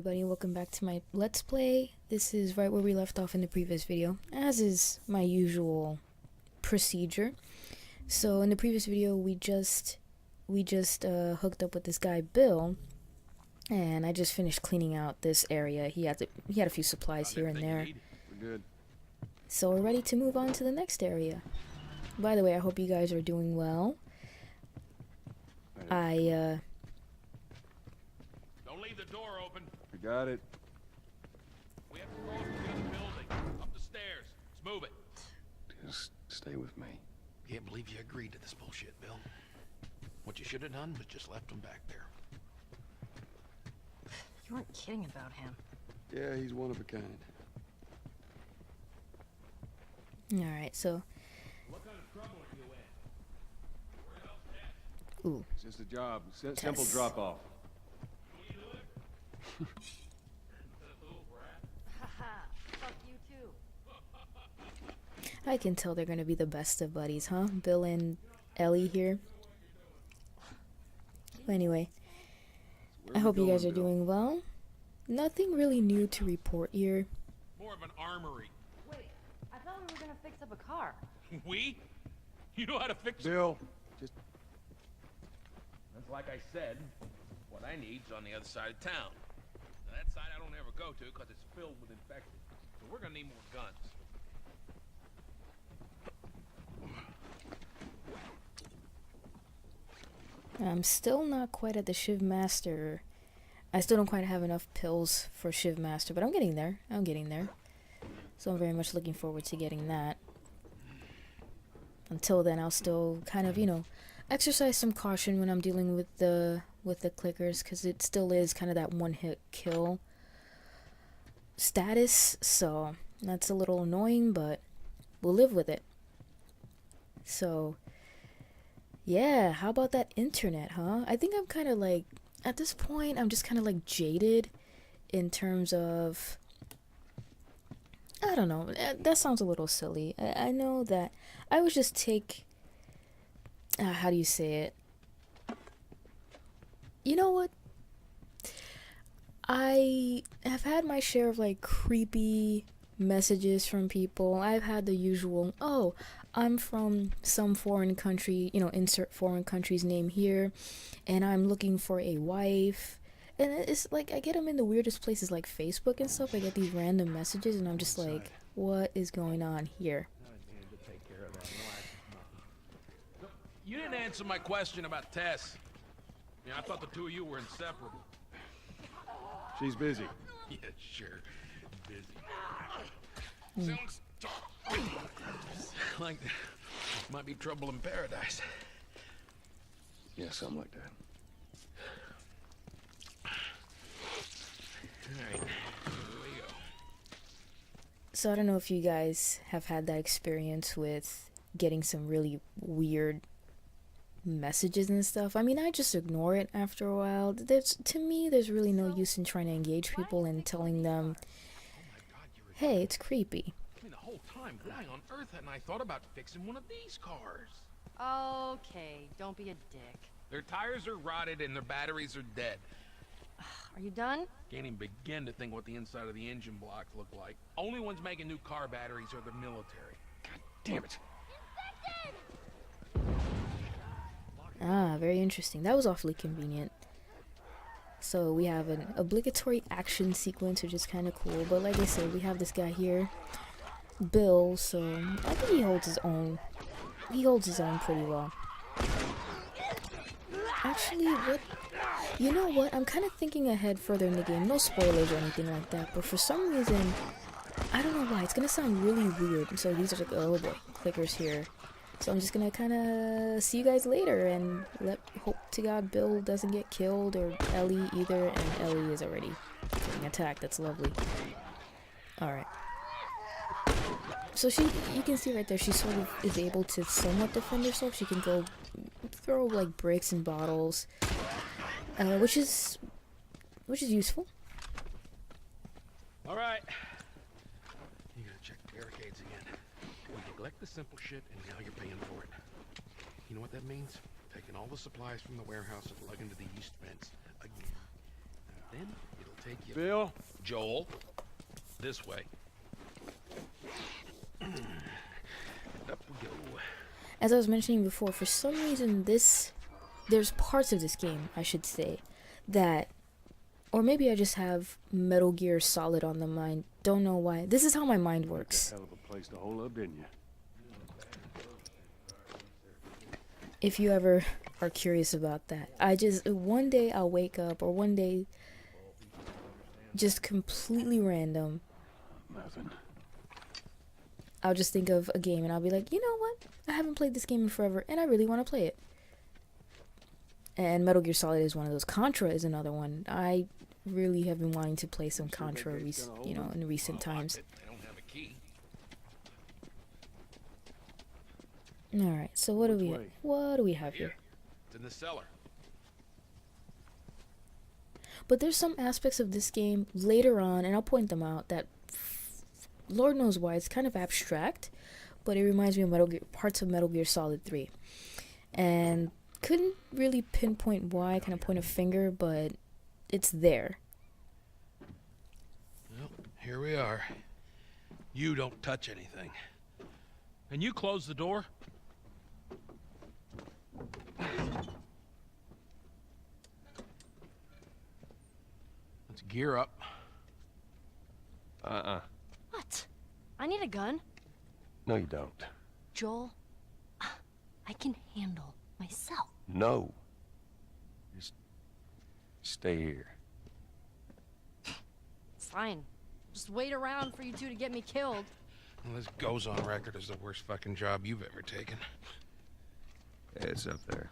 everybody, and welcome back to my Let's Play. This is right where we left off in the previous video, as is my usual procedure. So in the previous video, we just hooked up with this guy Bill, and I just finished cleaning out this area. He had a few supplies here and there. We're good. So we're ready to move on to the next area. By the way, I hope you guys are doing well. Don't leave the door open. We got it. We have to cross to the other building. Up the stairs. Let's move it. Just stay with me. Can't believe you agreed to this bullshit, Bill. What you should have done was just left him back there. You weren't kidding about him. Yeah, he's one of a kind. Alright, so... What kind of trouble are you in? Where else, Tess? Ooh. It's just a job. Simple Tess. drop-off. Haha, fuck you too. I can tell they're gonna be the best of buddies, huh? Bill and Ellie here. Anyway, Where I we hope you going, guys are Bill? doing well. Nothing really new to report here. More of an armory. Wait, I thought we were gonna fix up a car. We? You know how to fix it? Bill, just That's like I said. What I need's on the other side of town. Now, that side I don't ever go to because it's filled with infected. So we're gonna need more guns. I'm still not quite at the Shiv Master. I still don't quite have enough pills for Shiv Master, but I'm getting there. I'm getting there. So I'm very much looking forward to getting that. Until then, I'll still kind of, you know, exercise some caution when I'm dealing with the clickers, because it still is kind of that one-hit kill status. So that's a little annoying, but we'll live with it. So yeah, how about that internet, huh? I think I'm kind of like, at this point, I'm just kind of like jaded in terms of, I don't know, that sounds a little silly. I know that I would just take, how do you say it? You know what? I have had my share of like creepy messages from people. I've had the usual, oh, I'm from some foreign country, you know, insert foreign country's name here, and I'm looking for a wife. And it's like, I get them in the weirdest places like Facebook and stuff. I get these random messages and I'm just like, what is going on here? You didn't answer my question about Tess. Yeah, I thought the two of you were inseparable. she's busy. Yeah, sure. Busy. Sounds like there might be trouble in paradise. Yeah, something like that. All right, here we go. So I don't know if you guys have had that experience with getting some really weird messages and stuff. I mean, I just ignore it after a while. To me, there's really no use in trying to engage people and telling them, hey, it's creepy. I mean, the whole time, why on earth hadn't I thought about fixing one of these cars? Okay, don't be a dick. Their tires are rotted and their batteries are dead. Are you done? Can't even begin to think what the inside of the engine blocks look like. Only ones making new car batteries are the military. God damn it. Ah, very interesting. That was awfully convenient. So we have an obligatory action sequence, which is kind of cool. But like I said, we have this guy here, Bill, so I think he holds his own. He holds his own pretty well. Actually, you know what? I'm kind of thinking ahead further in the game. No spoilers or anything like that. But for some reason, I don't know why. It's going to sound really weird. So these are like, oh boy, clickers here. So I'm just going to kind of see you guys later and hope to God Bill doesn't get killed or Ellie either. And Ellie is already getting attacked. That's lovely. Alright. So you can see right there, she sort of is able to somewhat defend herself. She can go throw like bricks and bottles, which is useful. All right. You gotta check the barricades again. We neglect the simple shit, and now you're paying for it. You know what that means? Taking all the supplies from the warehouse and lugging to the east fence again. Then it'll take you, Bill? Joel. This way. Up we go. As I was mentioning before, for some reason there's parts of this game, I should say, that, or maybe I just have Metal Gear Solid on the mind. Don't know why. This is how my mind works. Hell of a place to hole up, didn't you? If you ever are curious about that. One day I'll wake up, or one day, just completely random, Nothing. I'll just think of a game and I'll be like, you know what? I haven't played this game in forever and I really want to play it. And Metal Gear Solid is one of those. Contra is another one. I really have been wanting to play some Contra, in recent times. They don't have a key. Alright, so what do Which we way? what do we have here? It's in the cellar. But there's some aspects of this game later on, and I'll point them out, that Lord knows why it's kind of abstract, but it reminds me of parts of Metal Gear Solid 3. And couldn't really pinpoint why, kind of point a finger, but it's there. Well, here we are. You don't touch anything. And you close the door? Let's gear up. What? I need a gun. No, you don't. Joel, I can handle myself. No. Just stay here. Fine. Just wait around for you two to get me killed. Well, this goes on record as the worst fucking job you've ever taken. It's up there.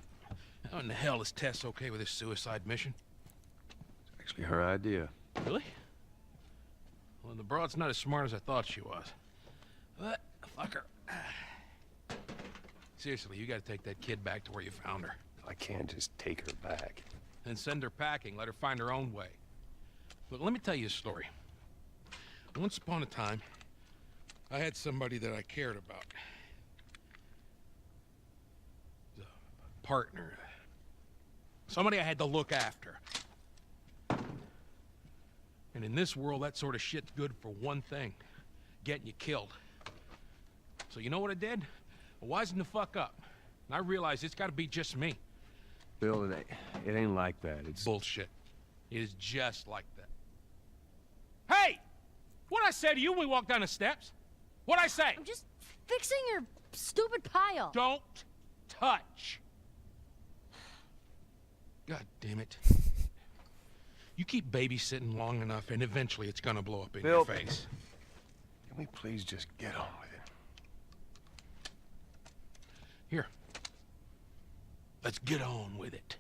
How in the hell is Tess okay with this suicide mission? It's actually her idea. Really? Well, the broad's not as smart as I thought she was. But, fuck her. Seriously, you gotta take that kid back to where you found her. I can't just take her back. And send her packing, let her find her own way. Look, let me tell you a story. Once upon a time, I had somebody that I cared about. A partner. Somebody I had to look after. And in this world, that sort of shit's good for one thing. Getting you killed. So you know what I did? I wisened the fuck up. And I realized it's gotta be just me. Bill, it ain't like that. It's Bullshit. It is just like that. Hey! What'd I say to you when we walked down the steps? What'd I say? I'm just fixing your stupid pile. Don't touch. God damn it. You keep babysitting long enough and eventually it's gonna blow up in your Bill. face. Can we please just get on with it? Here. Let's get on with it.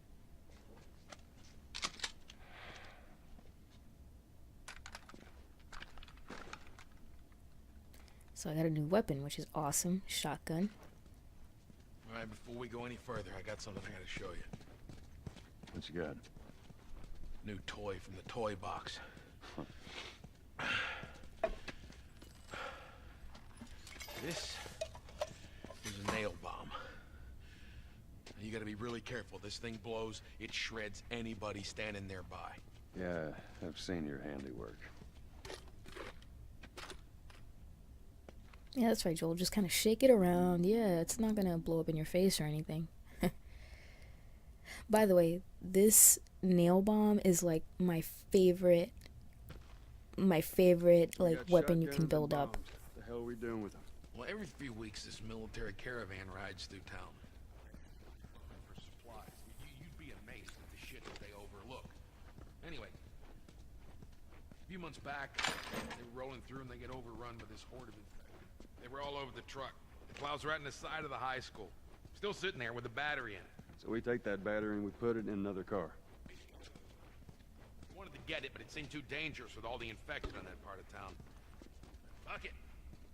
So I got a new weapon, which is awesome. Shotgun. All right, before we go any further, I got something I gotta show you. What you got? New toy from the toy box. This is a nail bomb. You gotta be really careful. This thing blows, it shreds anybody standing nearby. Yeah, I've seen your handiwork. Yeah, that's right, Joel. Just kind of shake it around. Yeah, it's not gonna blow up in your face or anything. By the way, this nail bomb is like my favorite like weapon you can build up. What the hell are we doing with them? Well, every few weeks, this military caravan rides through town. For supplies. You'd be amazed at the shit that they overlook. Anyway, a few months back, they were rolling through and they get overrun by this horde of infected. They were all over the truck. The plows right in the side of the high school. Still sitting there with a battery in it. So we take that battery and we put it in another car. I wanted to get it, but it seemed too dangerous with all the infected on that part of town. Fuck it.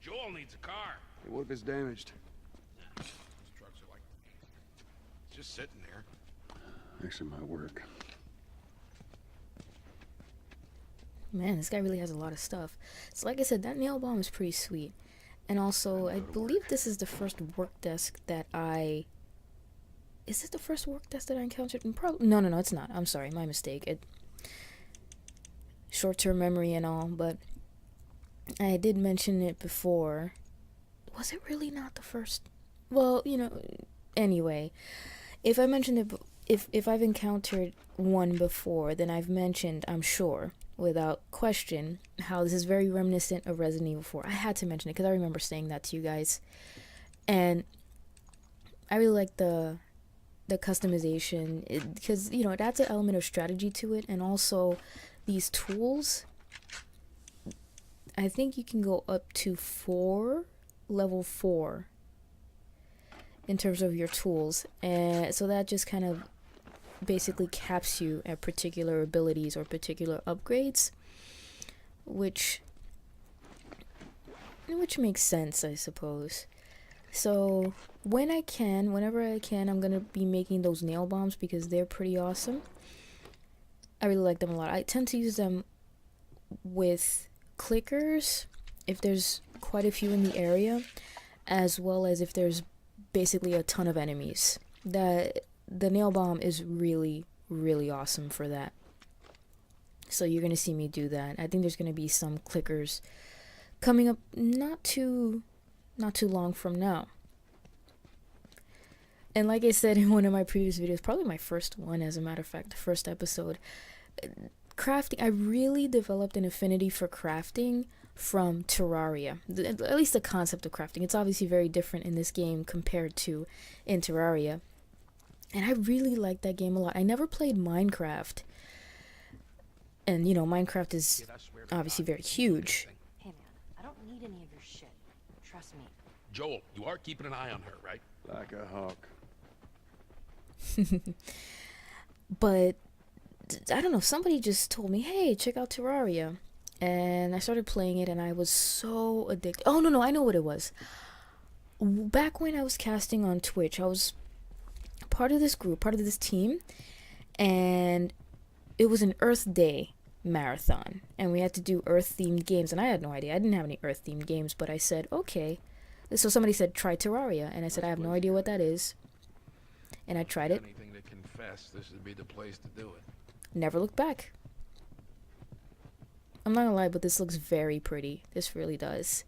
Joel needs a car. Hey, what if it's damaged? Those trucks are like... It's just sitting there. Actually, might work. Man, this guy really has a lot of stuff. So like I said, that nail bomb is pretty sweet. And also, I believe this is the first work desk that I... Is this the first work desk that I encountered? Probably... No, it's not. I'm sorry, my mistake. short-term memory and all, but I did mention it before. Was it really not the first? Well, anyway, if I mentioned it, if I've encountered one before, then I've mentioned, I'm sure, without question, how this is very reminiscent of Resident Evil 4. I had to mention it because I remember saying that to you guys. And I really like the customization, because, it adds an element of strategy to it, and also these tools. I think you can go up to level 4 in terms of your tools, and so that just kind of basically caps you at particular abilities or particular upgrades, which makes sense, I suppose. So whenever I can, I'm gonna be making those nail bombs because they're pretty awesome. I really like them a lot. I tend to use them with clickers if there's quite a few in the area, as well as if there's basically a ton of enemies. The nail bomb is really, really awesome for that. So you're gonna see me do that. I think there's gonna be some clickers coming up not too long from now. And like I said in one of my previous videos, probably my first one, as a matter of fact, the first episode, crafting, I really developed an affinity for crafting from Terraria. At least the concept of crafting. It's obviously very different in this game compared to in Terraria. And I really like that game a lot. I never played Minecraft. And, Minecraft is Kid, I swear to obviously God, very if you do huge. anything- Hey man, I don't need any of your shit. Trust me. Joel, you are keeping an eye on her, right? Like a hawk. But I don't know, somebody just told me, hey, check out Terraria. And I started playing it and I was so addicted. Oh, no, I know what it was. Back when I was casting on Twitch, I was part of this group, part of this team, and it was an Earth Day marathon. And we had to do Earth-themed games, and I had no idea. I didn't have any Earth-themed games, but I said, okay. So somebody said, try Terraria, and I said, I have no idea what that is. And I tried it. Anything to confess, this would be the place to do it. Never looked back. I'm not gonna lie, but this looks very pretty. This really does.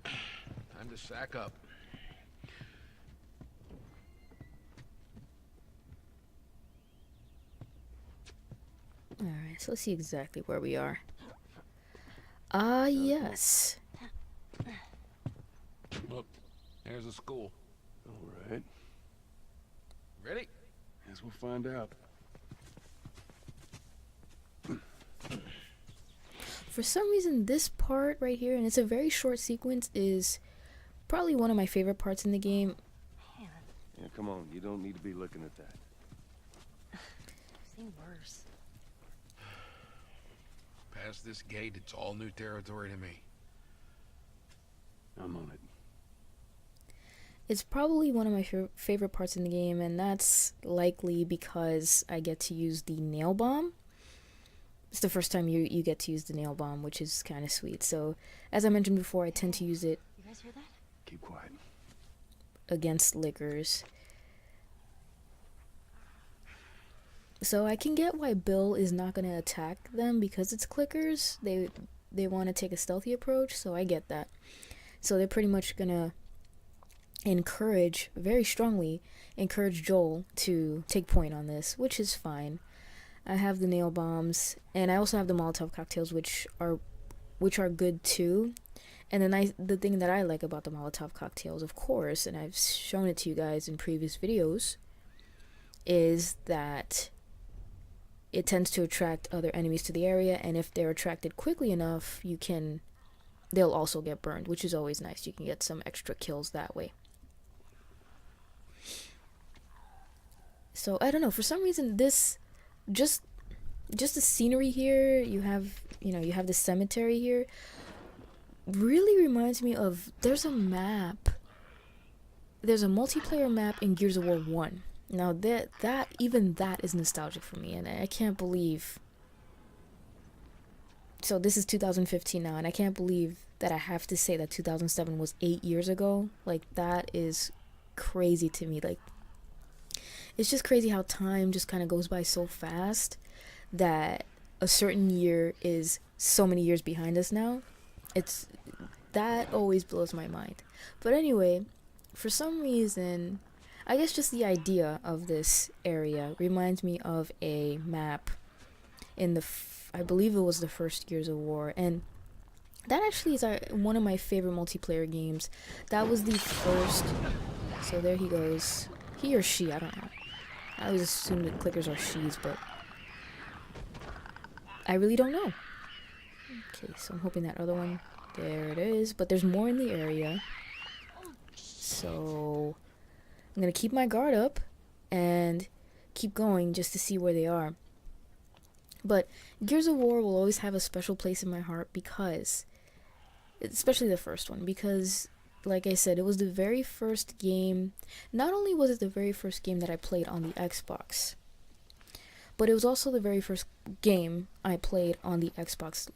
Time to sack up. Alright, so let's see exactly where we are. Ah, yes. Look, there's a school. All right. Ready? Guess we'll find out. For some reason, this part right here, and it's a very short sequence, is probably one of my favorite parts in the game. Man, Yeah, come on. You don't need to be looking at that. I've seen worse. Past this gate, it's all new territory to me. I'm on it. It's probably one of my favorite parts in the game, and that's likely because I get to use the nail bomb. It's the first time you get to use the nail bomb, which is kind of sweet. So, as I mentioned before, I tend to use it You guys hear that? Keep quiet. against lickers. So I can get why Bill is not going to attack them because it's clickers. They want to take a stealthy approach, so I get that. So they're pretty much going to very strongly encourage Joel to take point on this, which is fine. I have the nail bombs, and I also have the Molotov cocktails, which are good too. And the thing that I like about the Molotov cocktails, of course, and I've shown it to you guys in previous videos, is that it tends to attract other enemies to the area, and if they're attracted quickly enough, they'll also get burned, which is always nice. You can get some extra kills that way. So I don't know, for some reason this just the scenery here, you have the cemetery here, really reminds me of, there's a multiplayer map in Gears of War 1. Now that is nostalgic for me, and I can't believe. So this is 2015 now, and I can't believe that I have to say that 2007 was 8 years ago. Like, that is crazy to me. Like, it's just crazy how time just kind of goes by so fast that a certain year is so many years behind us now. That always blows my mind. But anyway, for some reason, I guess just the idea of this area reminds me of a map in I believe it was the first Gears of War, and that actually is one of my favorite multiplayer games. That was the first. So there he goes. He or she, I don't know. I always assume that clickers are she's, but I really don't know. Okay, so I'm hoping that other one, there it is. But there's more in the area. So I'm gonna keep my guard up and keep going just to see where they are. But Gears of War will always have a special place in my heart because, especially the first one, because like I said, it was the very first game. Not only was it the very first game that I played on the Xbox, but it was also the very first game I played on the Xbox,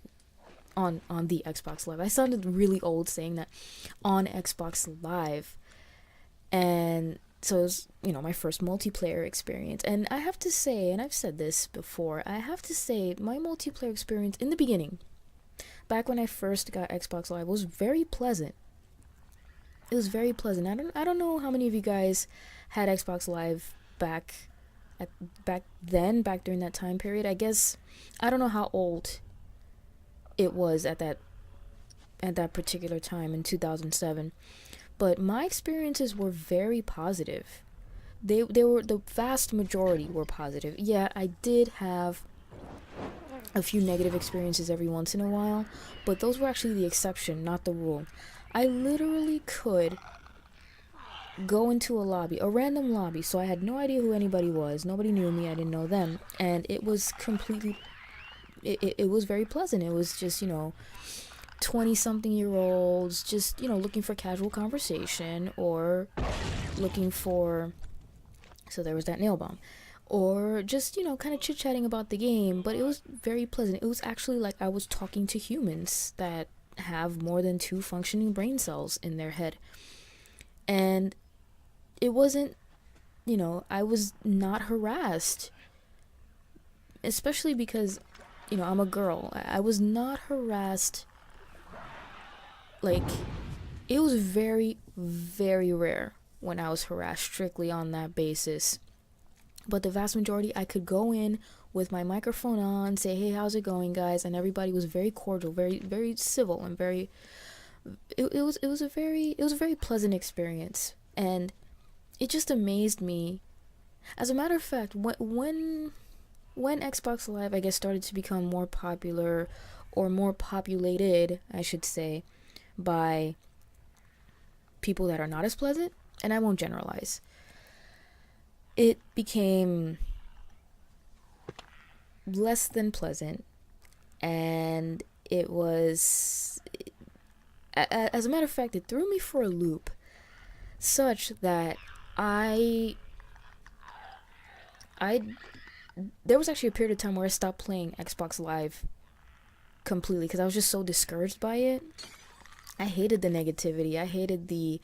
on the Xbox Live. I sounded really old saying that, on Xbox Live. And so it was, my first multiplayer experience. And I have to say, and I've said this before, I have to say my multiplayer experience in the beginning, back when I first got Xbox Live, was very pleasant. It was very pleasant. I don't know how many of you guys had Xbox Live back during that time period. I guess I don't know how old it was at that particular time in 2007. But my experiences were very positive. They were, the vast majority were positive. Yeah, I did have a few negative experiences every once in a while, but those were actually the exception, not the rule. I literally could go into a random lobby, so I had no idea who anybody was. Nobody knew me, I didn't know them, and it was completely, it was very pleasant. It was just, 20-something-year-olds just, looking for casual conversation, or looking for, so there was that nail bomb, or just, kind of chit-chatting about the game. But it was very pleasant. It was actually like I was talking to humans that have more than 2 functioning brain cells in their head. And it wasn't, I was not harassed, especially because, I'm a girl. I was not harassed. Like, it was very, very rare when I was harassed strictly on that basis. But the vast majority, I could go in with my microphone on, say, hey, how's it going, guys? And everybody was very cordial, very, very civil, and very, it was a very pleasant experience. And it just amazed me. As a matter of fact, when Xbox Live, I guess, started to become more popular, or more populated, I should say, by people that are not as pleasant, and I won't generalize, it became less than pleasant. And it was, as a matter of fact, it threw me for a loop, such that there was actually a period of time where I stopped playing Xbox Live completely because I was just so discouraged by it. I hated the negativity. I hated the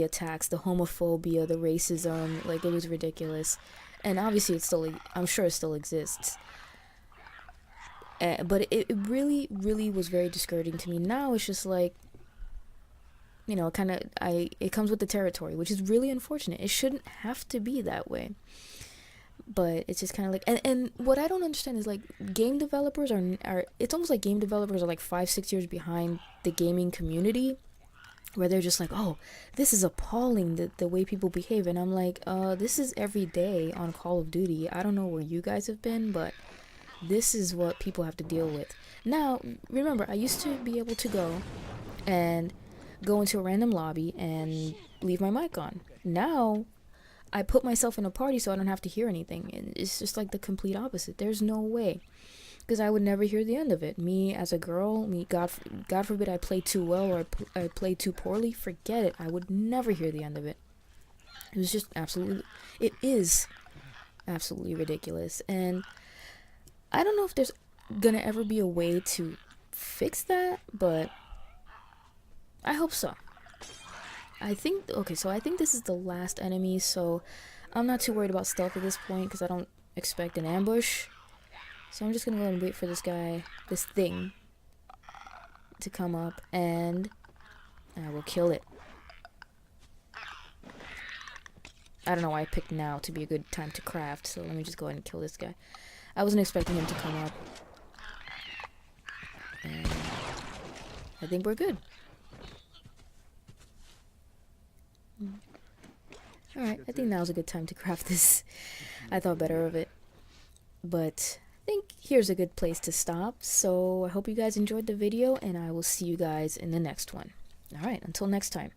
attacks, the homophobia, the racism. Like, it was ridiculous. And obviously I'm sure it still exists. But it really, really was very discouraging to me. Now it's just like, it comes with the territory, which is really unfortunate. It shouldn't have to be that way. But it's just kind of like, and what I don't understand is, like, game developers are it's almost like game developers are like 5-6 years behind the gaming community, where they're just like, oh, this is appalling, the way people behave. And I'm like, this is every day on Call of Duty. I don't know where you guys have been, but this is what people have to deal with. Now, remember, I used to be able to go into a random lobby and leave my mic on. Now I put myself in a party so I don't have to hear anything, and it's just like the complete opposite. There's no way, because I would never hear the end of it. Me as a girl, God forbid I play too well, or I play too poorly, forget it. I would never hear the end of it. It is absolutely ridiculous. And I don't know if there's gonna ever be a way to fix that, but I hope so. I think this is the last enemy, so I'm not too worried about stealth at this point, because I don't expect an ambush. So I'm just gonna go ahead and wait for this guy, this thing, to come up, and I will kill it. I don't know why I picked now to be a good time to craft, so let me just go ahead and kill this guy. I wasn't expecting him to come up. And I think we're good. Alright, I think now's a good time to craft this. I thought better of it. But I think here's a good place to stop. So I hope you guys enjoyed the video, and I will see you guys in the next one. Alright, until next time.